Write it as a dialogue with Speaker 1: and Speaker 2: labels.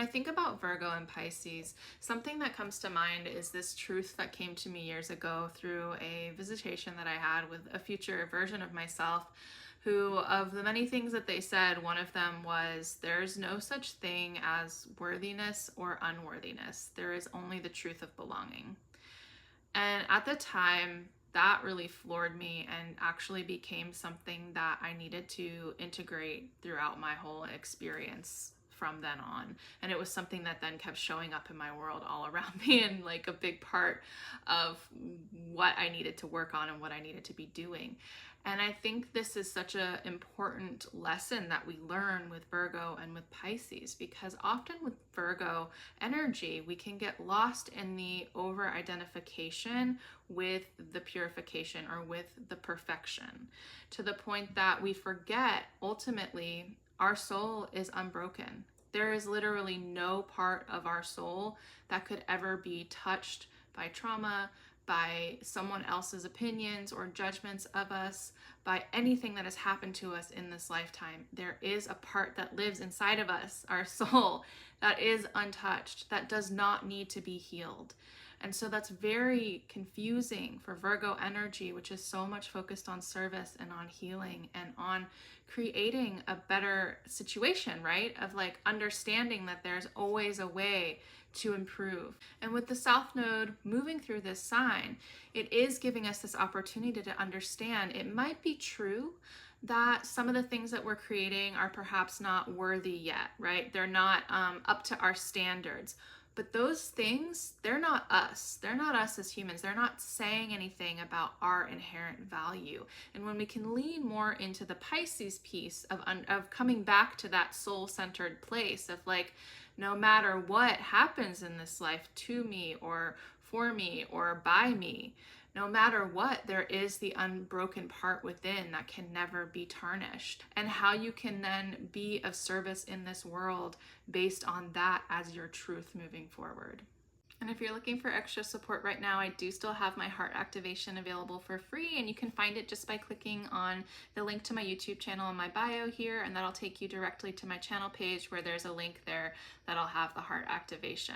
Speaker 1: I think about Virgo and Pisces, something that comes to mind is this truth that came to me years ago through a visitation that I had with a future version of myself, who, of the many things that they said, one of them was, there's no such thing as worthiness or unworthiness. There is only the truth of belonging. And at the time, that really floored me and actually became something that I needed to integrate throughout my whole experience from then on. And it was something that then kept showing up in my world all around me, and like a big part of what I needed to work on and what I needed to be doing. And I think this is such an important lesson that we learn with Virgo and with Pisces, because often with Virgo energy, we can get lost in the over identification with the purification or with the perfection, to the point that we forget ultimately our soul is unbroken. There is literally no part of our soul that could ever be touched by trauma, by someone else's opinions or judgments of us, by anything that has happened to us in this lifetime. There is a part that lives inside of us, our soul, that is untouched, that does not need to be healed. And so that's very confusing for Virgo energy, which is so much focused on service and on healing and on creating a better situation, right? Of like understanding that there's always a way to improve. And with the South Node moving through this sign, it is giving us this opportunity to understand it might be true that some of the things that we're creating are perhaps not worthy yet, right? They're not up to our standards. But those things, they're not us. They're not us as humans. They're not saying anything about our inherent value. And when we can lean more into the Pisces piece of coming back to that soul-centered place of like, no matter what happens in this life to me or for me or by me, no matter what, there is the unbroken part within that can never be tarnished. And how you can then be of service in this world based on that as your truth moving forward. And if you're looking for extra support right now, I do still have my heart activation available for free, and you can find it just by clicking on the link to my YouTube channel in my bio here, and that'll take you directly to my channel page where there's a link there that'll have the heart activation.